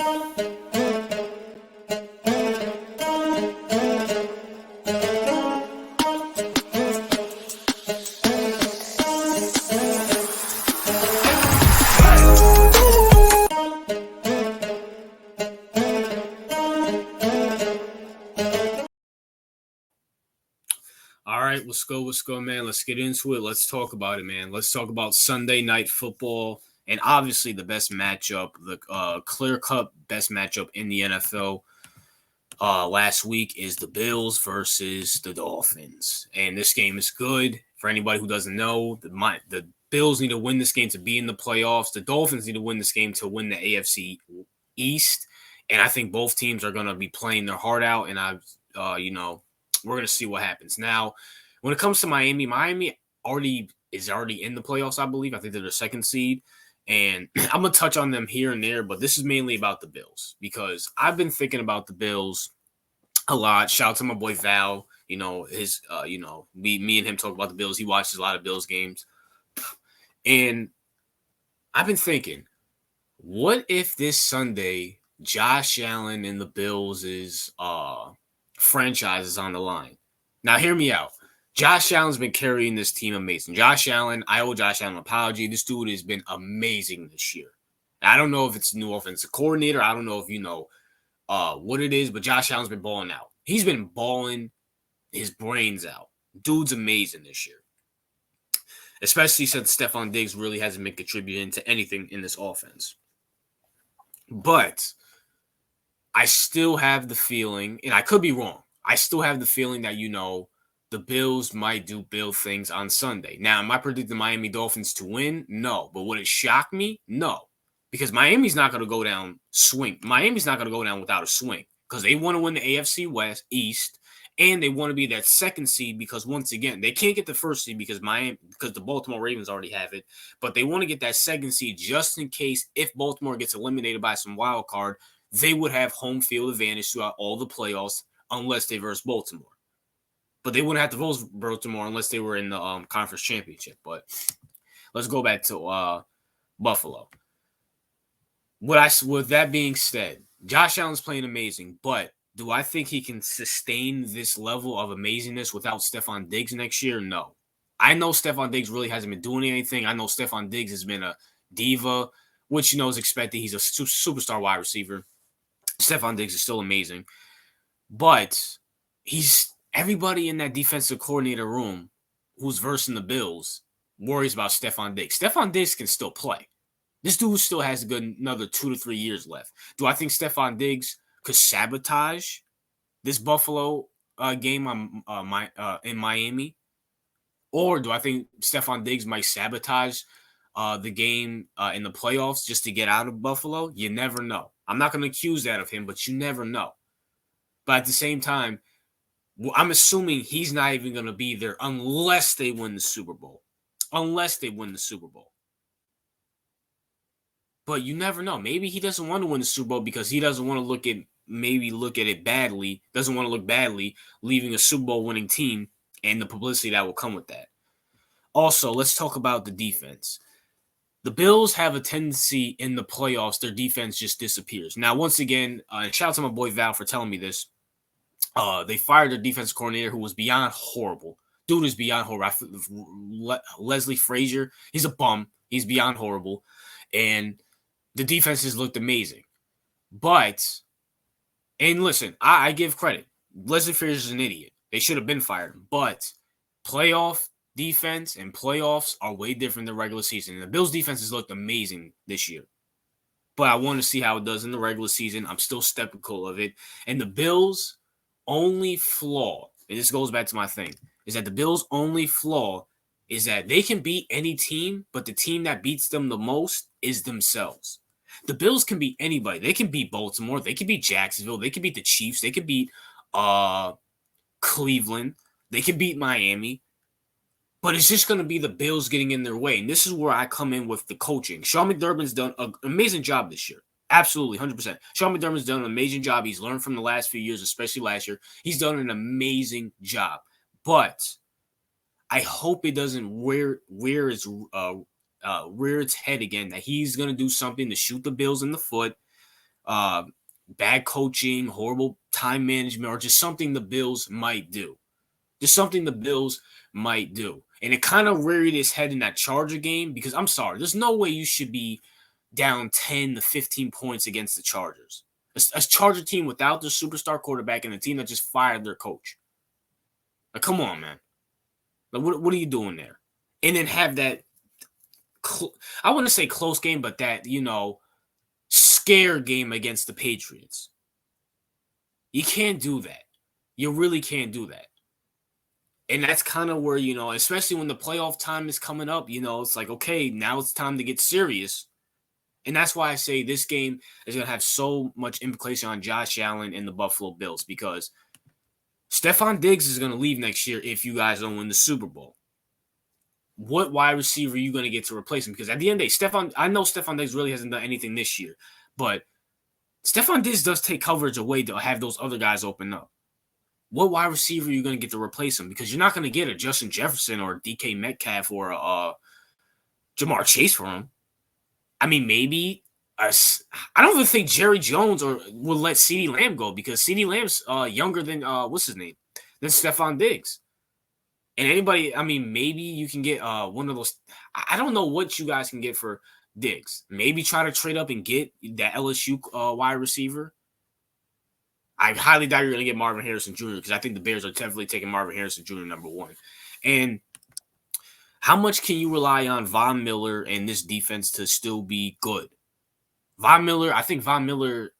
All right, let's go, man. Let's get into it. Let's talk about it, man. Let's talk about Sunday Night Football, and obviously the best matchup, the clear-cut best matchup in the NFL last week is the Bills versus the Dolphins. And this game is good. For anybody who doesn't know, the Bills need to win this game to be in the playoffs. The Dolphins need to win this game to win the AFC East. And I think both teams are going to be playing their heart out, and we're going to see what happens. Now, when it comes to Miami is already in the playoffs, I believe. I think they're the second seed. And I'm going to touch on them here and there, but this is mainly about the Bills because I've been thinking about the Bills a lot. Shout out to my boy Val. Me and him talk about the Bills. He watches a lot of Bills games. And I've been thinking, what if this Sunday Josh Allen and the Bills' franchise is on the line? Now, hear me out. Josh Allen's been carrying this team amazing. Josh Allen, I owe Josh Allen an apology. This dude has been amazing this year. I don't know if it's the new offensive coordinator. I don't know if you know what it is, but Josh Allen's been balling out. He's been balling his brains out. Dude's amazing this year. Especially since Stephon Diggs really hasn't been contributing to anything in this offense. But I still have the feeling, and I could be wrong, I still have the feeling that, the Bills might do Bill things on Sunday. Now, am I predicting the Miami Dolphins to win? No. But would it shock me? No. Because Miami's not going to go down swing. Miami's not going to go down without a swing because they want to win the AFC East, and they want to be that second seed because, once again, they can't get the first seed because the Baltimore Ravens already have it, but they want to get that second seed just in case if Baltimore gets eliminated by some wild card, they would have home field advantage throughout all the playoffs unless they verse Baltimore. But they wouldn't have to verse Baltimore unless they were in the conference championship. But let's go back to Buffalo. With that being said, Josh Allen's playing amazing, but do I think he can sustain this level of amazingness without Stephon Diggs next year? No. I know Stephon Diggs really hasn't been doing anything. I know Stephon Diggs has been a diva, which, is expected. He's a superstar wide receiver. Stephon Diggs is still amazing. But everybody in that defensive coordinator room who's versing the Bills worries about Stephon Diggs. Stephon Diggs can still play. This dude still has another 2 to 3 years left. Do I think Stephon Diggs could sabotage this Buffalo game in Miami? Or do I think Stephon Diggs might sabotage the game in the playoffs just to get out of Buffalo? You never know. I'm not going to accuse that of him, but you never know. But at the same time, I'm assuming he's not even going to be there unless they win the Super Bowl. But you never know. Maybe he doesn't want to win the Super Bowl because he doesn't want to look at it badly, doesn't want to look badly, leaving a Super Bowl winning team and the publicity that will come with that. Also, let's talk about the defense. The Bills have a tendency in the playoffs, their defense just disappears. Now, once again, shout out to my boy Val for telling me this. They fired their defensive coordinator who was beyond horrible. Dude is beyond horrible. Leslie Frazier, he's a bum. He's beyond horrible. And the defenses looked amazing. And listen, I give credit. Leslie Frazier is an idiot. They should have been fired. But playoff defense and playoffs are way different than regular season. And the Bills' defenses looked amazing this year. But I want to see how it does in the regular season. I'm still skeptical of it. And the Bills' only flaw, and this goes back to my thing, is that the Bills' only flaw is that they can beat any team, but the team that beats them the most is themselves. The Bills can beat anybody. They can beat Baltimore. They can beat Jacksonville. They can beat the Chiefs. They can beat Cleveland. They can beat Miami. But it's just going to be the Bills getting in their way. And this is where I come in with the coaching. Sean McDermott's done an amazing job this year. Absolutely, 100%. Sean McDermott's done an amazing job. He's learned from the last few years, especially last year. He's done an amazing job. But I hope it doesn't rear its head again, that he's going to do something to shoot the Bills in the foot, bad coaching, horrible time management, or just something the Bills might do. Just something the Bills might do. And it kind of reared its head in that Charger game because I'm sorry, there's no way you should be down 10 to 15 points against the Chargers. A Charger team without their superstar quarterback and a team that just fired their coach. Like, come on, man. Like, what are you doing there? And then have that, I wouldn't say close game, but that, scare game against the Patriots. You can't do that. You really can't do that. And that's kind of where, especially when the playoff time is coming up, it's like, okay, now it's time to get serious. And that's why I say this game is going to have so much implication on Josh Allen and the Buffalo Bills because Stephon Diggs is going to leave next year if you guys don't win the Super Bowl. What wide receiver are you going to get to replace him? Because at the end of the day, I know Stephon Diggs really hasn't done anything this year, but Stephon Diggs does take coverage away to have those other guys open up. What wide receiver are you going to get to replace him? Because you're not going to get a Justin Jefferson or a DK Metcalf or a Jamar Chase for him. I mean, maybe I don't even think Jerry Jones will let CeeDee Lamb go because CeeDee Lamb's younger than than Stephon Diggs. And anybody, I mean, maybe you can get one of those. I don't know what you guys can get for Diggs. Maybe try to trade up and get that LSU wide receiver. I highly doubt you're going to get Marvin Harrison Jr. because I think the Bears are definitely taking Marvin Harrison Jr. number one. And how much can you rely on Von Miller and this defense to still be good? I think Von Miller,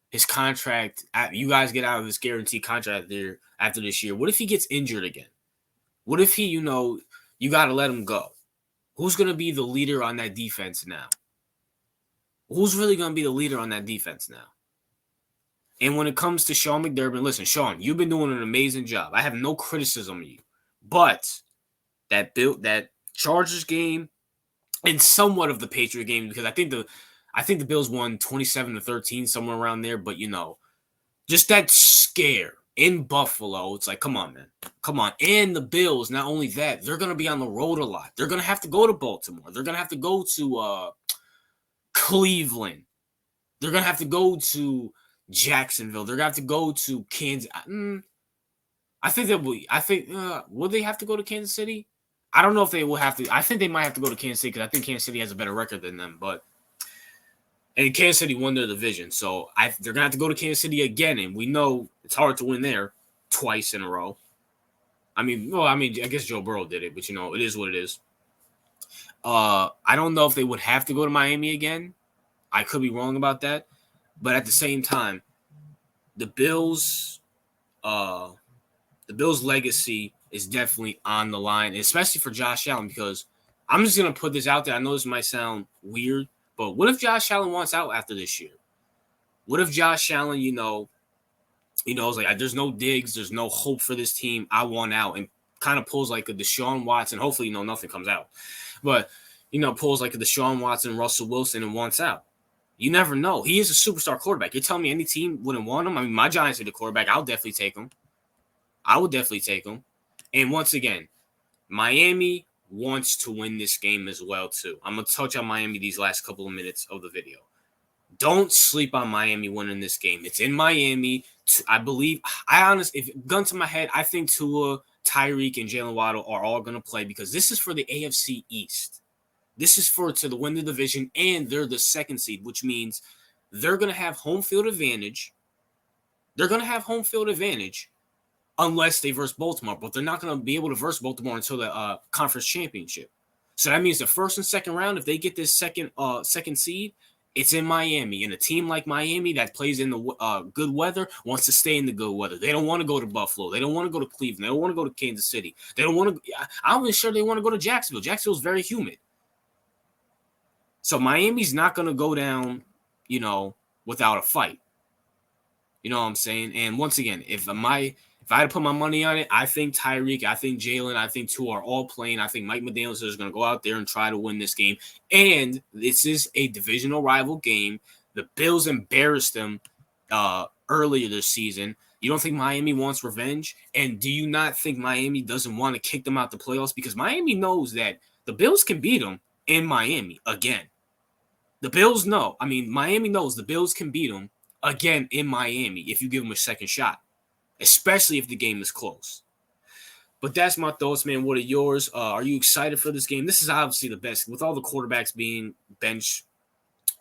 his contract, you guys get out of this guaranteed contract there after this year. What if he gets injured again? What if he, you got to let him go? Who's going to be the leader on that defense now? Who's really going to be the leader on that defense now? And when it comes to Sean McDermott, listen, Sean, you've been doing an amazing job. I have no criticism of you. But that Chargers game and somewhat of the Patriot game, because I think the Bills won 27-13, somewhere around there. But, just that scare in Buffalo, it's like, come on, man. Come on. And the Bills, not only that, they're going to be on the road a lot. They're going to have to go to Baltimore. They're going to have to go to Cleveland. They're going to have to go to Jacksonville. They're going to have to go to Kansas. Would they have to go to Kansas City? I don't know if they will have to. I think they might have to go to Kansas City because I think Kansas City has a better record than them. And Kansas City won their division. So they're going to have to go to Kansas City again. And we know it's hard to win there twice in a row. I guess Joe Burrow did it, but, it is what it is. I don't know if they would have to go to Miami again. I could be wrong about that. But at the same time, the Bills' legacy is definitely on the line, especially for Josh Allen, because I'm just going to put this out there. I know this might sound weird, but what if Josh Allen wants out after this year? What if Josh Allen, is like, there's no Diggs, there's no hope for this team, I want out, and kind of pulls like a Deshaun Watson. Hopefully, nothing comes out. But, pulls like a Deshaun Watson, Russell Wilson, and wants out. You never know. He is a superstar quarterback. You're telling me any team wouldn't want him? I mean, my Giants are the quarterback. I'll definitely take him. I would definitely take him. And once again, Miami wants to win this game as well, too. I'm going to touch on Miami these last couple of minutes of the video. Don't sleep on Miami winning this game. It's in Miami. I believe, if gun to my head, I think Tua, Tyreek, and Jalen Waddle are all going to play because this is for the AFC East. This is to win the division, and they're the second seed, which means they're going to have home field advantage. They're going to have home field advantage unless they verse Baltimore, but they're not going to be able to verse Baltimore until the conference championship. So that means the first and second round, if they get this second seed, it's in Miami. And a team like Miami that plays in the good weather wants to stay in the good weather. They don't want to go to Buffalo. They don't want to go to Cleveland. They don't want to go to Kansas City. They don't want to. I'm not sure they want to go to Jacksonville. Jacksonville's very humid. So Miami's not going to go down, without a fight. You know what I'm saying? And once again, if I had to put my money on it, I think Tyreek, I think Jalen, I think Tua are all playing. I think Mike McDaniels is going to go out there and try to win this game. And this is a divisional rival game. The Bills embarrassed them earlier this season. You don't think Miami wants revenge? And do you not think Miami doesn't want to kick them out the playoffs? Because Miami knows that the Bills can beat them in Miami again. The Bills know. I mean, Miami knows the Bills can beat them again in Miami if you give them a second shot, especially if the game is close. But that's my thoughts, man. What are yours? Are you excited for this game? This is obviously the best with all the quarterbacks being benched.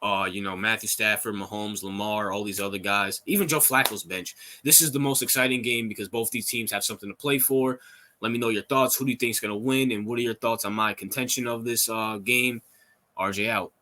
Matthew Stafford, Mahomes, Lamar, all these other guys, even Joe Flacco's bench. This is the most exciting game because both these teams have something to play for. Let me know your thoughts. Who do you think is going to win? And what are your thoughts on my contention of this game? RJ out.